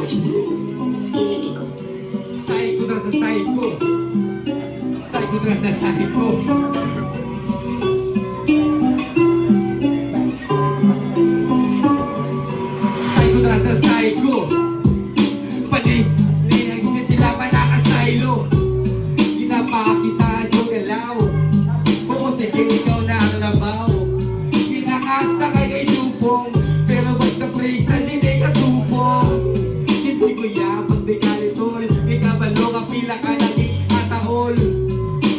Nilali ko. Style ko na sa style ko. Style ko na sa style ko. Style ko na sa style ko. Panis, linang isa sila pa nakasaylo. Ginapakitaan yung galaw. Oo, sige, ikaw na ang labaw. Kinakasakay kay Lupong, pero basta freestyle, hindi ka tupong. Hindi ko yapang di kalitol, may kabalo ka pila ka naging ataol.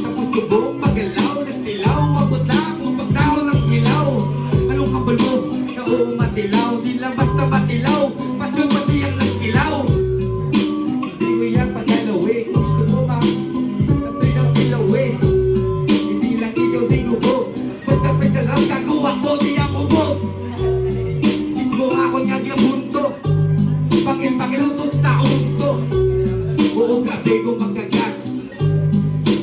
Tapos subong magalaw, nagtilaw, abot na akong pagtao ng ilaw. Anong kabalo? Kao matilaw, di lang basta matilaw, pati ang nagtilaw. Hindi ko yan pagalaw eh, gusto mo ma, sabay ng ilaw eh. Hindi lang ikaw di gubo, basta freestyle lang gagawa ko, di ako mo. Mismo ako niyag yung bunto, pakilutos sa unto. Oo, grabe ko magkagat,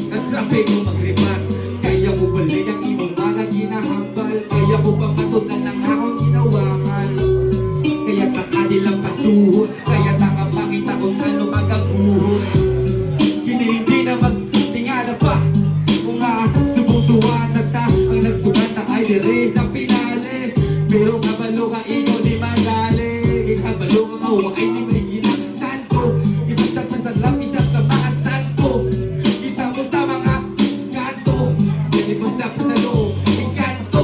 at grabe ko magripat. Kaya ko balik ang imong mga ginahambal, kaya ko pa matunan ng akong ginawakal. Kaya nakadilang pasuhot, kaya nakapakita kung ano kagaguhot. Hindi na magtingala pa, kung subutuan nagta ang nagsugat na ay dire sa pinali. Pero kabalo ka ikaw di madali, kabalo ka mawa ay di may ginagsan ko. Ibasta lang isa sa mga santo, kita mo sa mga kanto. Ibasta sa loob, ikanto.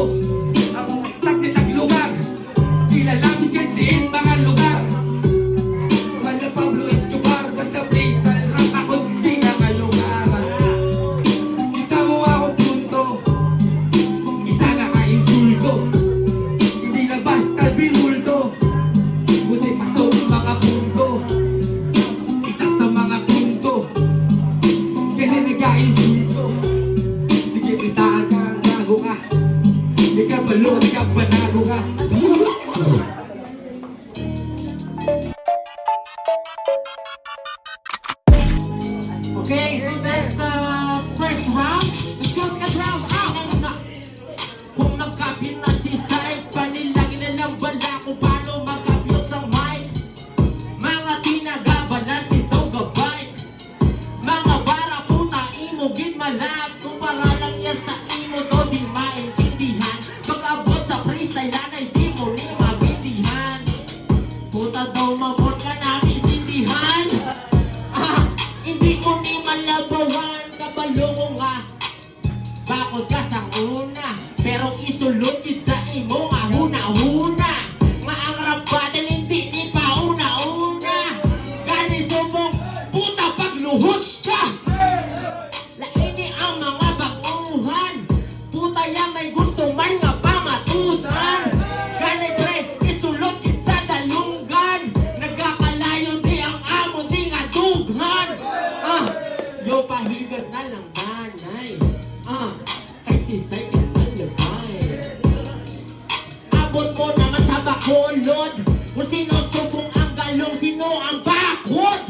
Ang takitang lugar, kilalabis yan din mga lugar. Wala Pablo Escobar, basta freestyle rap ako di na kalugar. Kita mo ako punto, isa na ka-insulto. Hindi na basta binulto, buti pasok mga punto. Isa sa mga punto, kaya nag-insulto. Sige, pitaan ka, gago ka. Di ka balo, di ka banago ka. Okay, so that's the first round. Let's go second round. Kung nagkapit na si Sai, panilangin na lang bala kung paano magkapit sa mic. Mga tinagabalan si Dogabite, mga bara puta imugin malap. Kung para lang yan sa imo to di maintindihan, pag-abot sa freestyle na hindi mo ni mabindihan. Puta daw mabot ka namin sindihan. Hindi ko ni malabawan, kabalo ko nga. Bakod ka sa una, pero isulod yun sa imo nga huna-huna. Nga ang rap battle hindi ni pa una-una. Gani subong, puta pagluhot ka. Laini ang mga baguhan, puta yan may gusto man nga pamatusan. Gani pre, isulod yun sa dalunggan. Nagkakalayo di ang amon di nga dughan. Yo pahigat na lang banay. Kay si Sai imalabay. Abot mo naman sa bakulod, kung sino subong ang galong, sino ang bakod.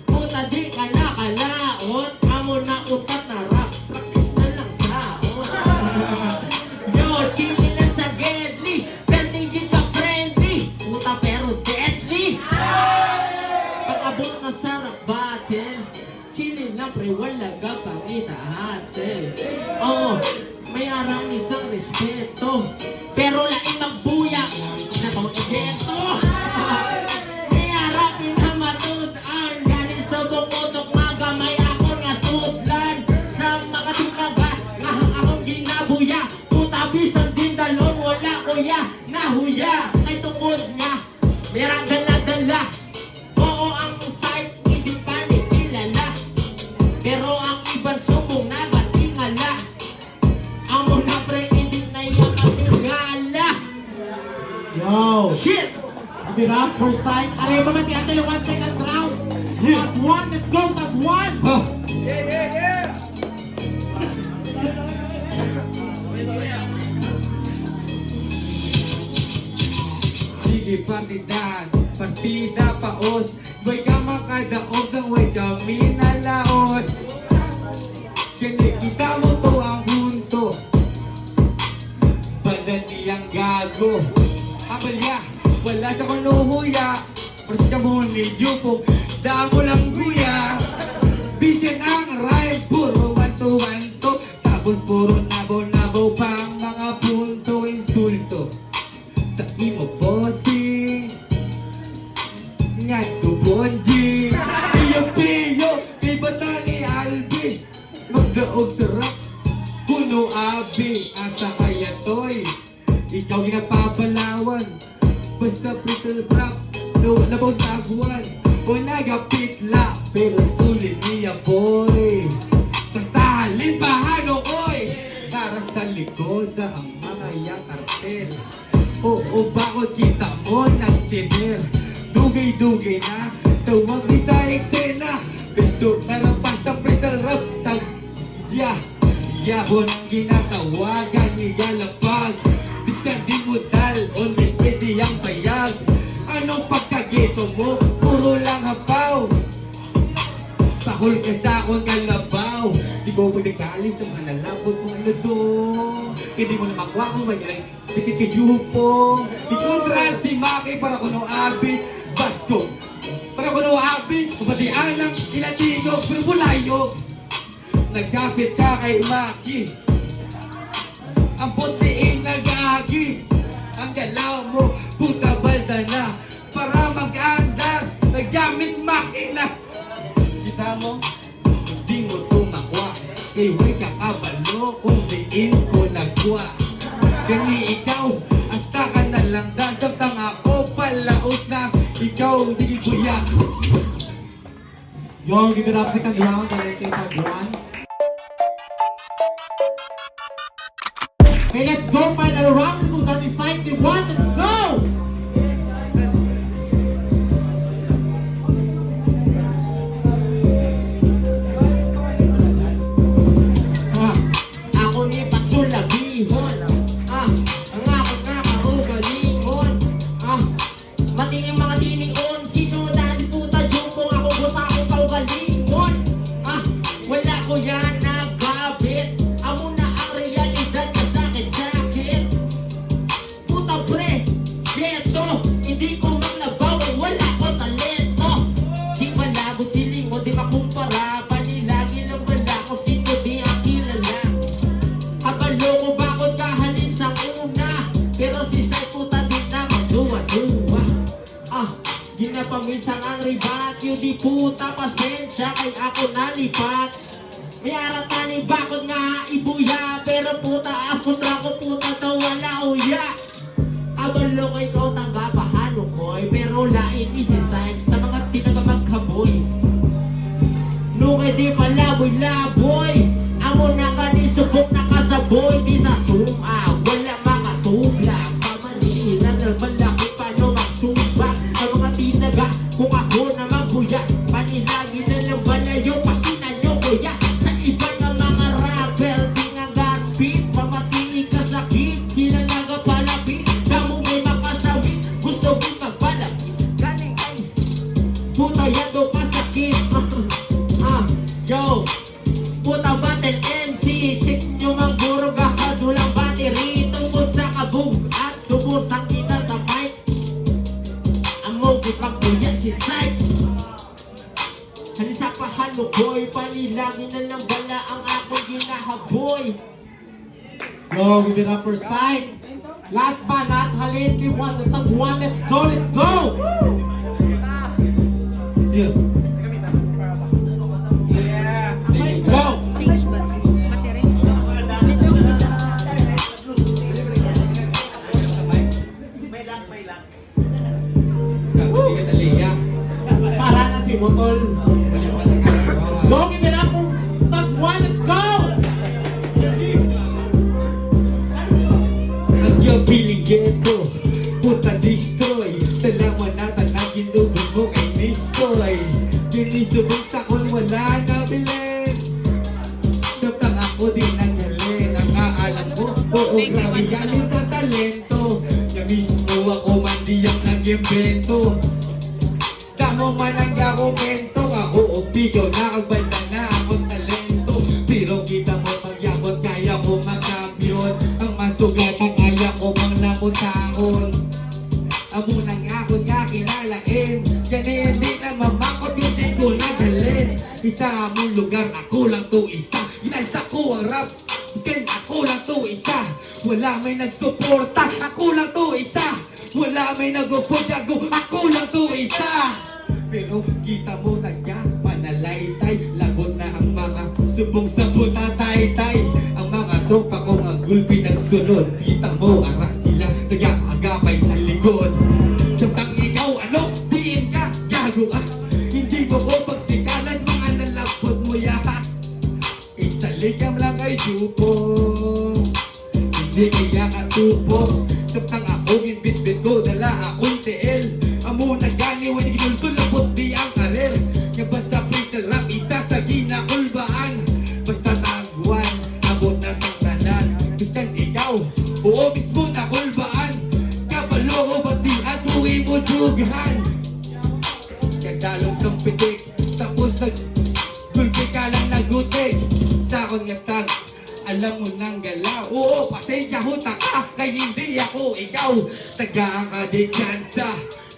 Puta di ka nakalaot, amo na utat na rap, practice na lang saot. Yo, chili na sa Gedli, pero hindi ka friendly, puta pero deadly. Pag-abot na sa rap battle, chili lang pre, wala ka pangita hassle. Oo, may arang isang respeto, pero laing magbuya na pang-igento. May arang pinamatutan, gani sa bukotok magamay ako nga sudlan. Sa mga tumaga, ngahang akong ginabuya, puta bisan din dalon, wala kuya, nahuya. Kay tungkol nga, merang dala-dala. Oo, ang site, hindi pa ni kilala. Pero ang ibang subong na batingala. Ang mga pre, hindi na yung katingala. Yo, Shit! give it up for side. Are you mga tiyatel 1 second round? Top 1, let's go, top 1. Sige partidan, partida paos. Way ka makadaog ng way kami nalaot. Kinikita mo to ang punto, padali ang gago. Abalya, wala sa kanuhuya, Kasi ka mo medyo po damo lang kuya. Bisin ang rhyme, puro wanto-wanto. Tapos puro nabo-nabo pa ang mga punto insulto. Sa imo bossing Ngat ko bonji Piyo-piyo Kay bata ni Alvin Magdaog sarap Puno abi Asa kaya toy Ikaw ginapapalawan Basta pretty rap Labaw sa agwan O nagapitla Pero sulit niya boy Basta halin bahano oy Para sa likod na ang mga yang kartel Oo, bakit kita mo nag-tiner? Dugay-dugay na, tawag di sa eksena. Besto na lang basta pretty rap tagya. Yabon ang ginatawagan ni Galapag. Bisa di mo dal, on the pwede ang bayag. Anong pagkageto mo? Puro lang hapaw. Pakul ka sa akong kalabaw. Di ko pagkakalis sa mga nalabot kung ano to. Hindi mo na makuha kung may titipidyupo. Di kontra si Maki para kuno abi basko. Para kuno abi, kupatian lang inatino, pero bulayo. Nagkapit ka kay Maki. Ang putiin nag-agi. Ang galaw mo, puta balda na. Para mag-andar, nagamit makina. Kita mo, hindi mo tumakwa. Kay way kakabalo kung diin ko nagwa. Gani ikaw, hasta ka na lang dadamtang ako palaos na ikaw di kuya. Yo, give it up second round. Dahil kay Tagwan. Okay, let's go. Final round. Kung decide the one, let's go! Ako ni Pasulabihon ang ako nakaugalingon matingin mga tiningon sino dati puta jungkong ako buta ko kaugalingon wala ko yan nagkabit amo na ang realidad na sakit-sakit puta pre geto hindi ko maglabaw wala ko talento di malabot silingon di makumpara panilagi lang wala ko sino di ang kilala Abaloko bakit kahalin sa una Pero si Sai puta din na magduwa-duwa Ginapaminsan ang ribat Yung di puta pasensya Kay ako nalipat May aratani bakit nga ibuya Pero puta ako trako puta to wala uya Abaloko ikaw tangga pahalo ko'y Pero lain ni si Sai Sa mga tinagamagkaboy Nungay di palaboy-laboy Amo na ka ni subok na kasaboy Di sa suma, wala mga tubla Pamanilan na malaki paano magsumba Sa mga tinaga, kung ako na magbuya Panilagi na lang balayo, pakina nyo kuya Sa iba na mga rapper, di nga gaspit Pamatinig ka sakit, sila nagapalapit Kamu may makasawit, gusto mo magpalapit Galing ay, puta yan do kasakit Yo, puta battle MC Check nyo magburog ahado lang battery Tungkol sa kabog at subur sa kita sa mic Amo bukang kuya si Sai Halin sa pahalo boy Panilagi na lang bala ang akong ginahaboy Yo, give it up for Sai. Last but not halin kay one, the Tagwan. Let's go, let's go! Yeah. Let's go! Change ba? Battery? Slito? Sabi ni Catalina. Para na si Botol. Let's go, give it up for Tagwan. Let's go! Ang yung piligento, puta destroy. Salamat natin ang ginugod mo kay Mistoy. Ginisubog sa kon wala na bilen. Saptang ako din ang halin. Ang aalam mo, oo grabe galing sa talento. Na mismo ako man di ang nag-invento. Damo man ang gakomento. Ako o bigaw na ang banda na akong talento. Pero kita mo pagyabot kaya ko magkampiyon. Ang masugat ang kaya ko mang lamutahon. Amo na nga ako nga kinalain. Isa among lugar, ako lang to isa. Ginansa ko ang rap, kaya ako lang to isa. Wala may nagsuporta, ako lang to isa. Wala may nag-upod, ako lang to isa. Pero kita mo na yan, panalaytay. Lagot na ang mga subong sa buta tay-tay. Ang mga tropa ko nga gulpi ng sunod. Kita mo, ara sila nag-aagapay sa likod. Samtang ikaw, ano, diin ka, gago ka. Hindi mo ko pagtikalan, mga nalapot mo yata. Isaligam lang kay Jupo, hindi kaya katupo. Samtang ako, inbit-bit ko, dala akong TL. Amo na gani, when ginulto, lapot di ang karir. Nga basta freestyle rap, isa sa ginakulbaan. Basta tagwan, abot na sang tanan. Basta ikaw, buo mismo na kulbaan. Kabalo ko pati at uwi mo dughan. Kadalong sang pitik, tapos gulpi ka lang nagutik. Sa akong nga tag, alam mo nang galaw. Oo, pasensya ho taka, kay hindi ako ikaw. Tagaan ka di tsansa,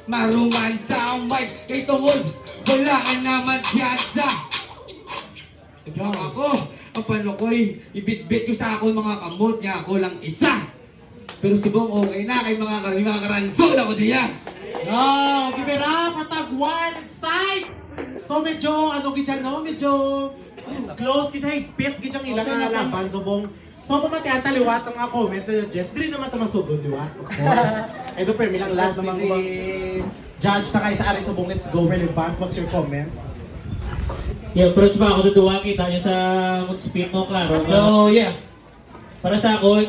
marungan sa mic. Kay tungod, wala ka naman tsansa. Sabi ako, ang panokoy, ibit-bit ko sa ako mga kamot nga ako lang isa. Pero subong okay na kay mga karanso na ko diyan. Yo, give it up, Katagwan side. So medyo, ano kita no? Medyo close kita, higpit kita ilang nga laban. So pumati ang taliwat ang mga comments sa Jess. Dili naman ito masugod, di ba? Of course. Ito per, milang last ni si Judge na kayo sa Ari Subong. Let's go, relevant. What's your comment? Yeah, first ba ako tutuwa kita nyo sa mag-speed mo, klaro. So, yeah. Para sa ako,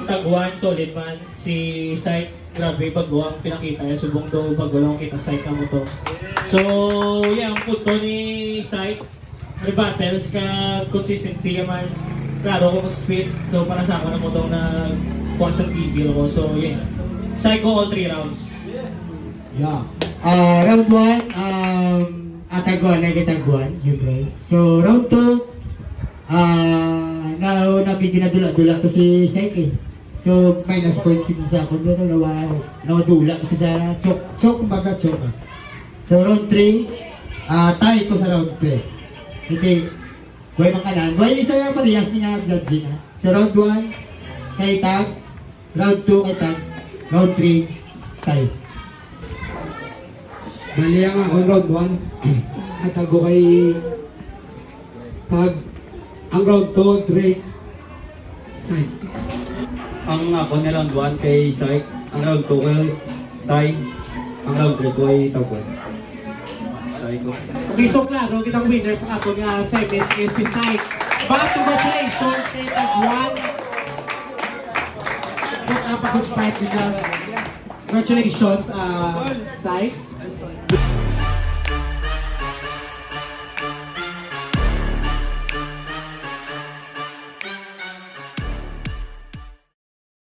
Tagwan, solid man. Si Sight, grabe, pagbuwang pinakita. Subong to, pagulong kita, Sight ka mo to. So, yeah, ang punto ni Sight, rebattles ka, consistency man. Klaro ko mag-speed. So, para sa ako na mo itong nag-kuha sa TV ako. So, yeah. Sight ko all 3 rounds. Yeah. Round 1, Atagwan, Tagwan, siyempre. So, round 2, medyo nadula-dula ko si Saik eh. So, minus points kita sa ako. Pero nawadula ko sa chok, kumbaga chok. So, round 3, tie ko sa round 3. Hindi, buhay mga kanan. Buhay isa yung parehas niya judging ha. So, round 1, kay Tag. Round 2, kay Tag. Round 3, tie. Bali ang ako round 1 at ako kay Tag. Ang round 2, Drake, Side. Ang ako na round 1 kay Side. Ang round 2 kay Tay. Ang round 3 kay Tagwan. Tay ko. Okay, so klaro, kitang winner sa ato nga semis is si Sight. But congratulations kay Tagwan. Good fight nila. Congratulations, Sight.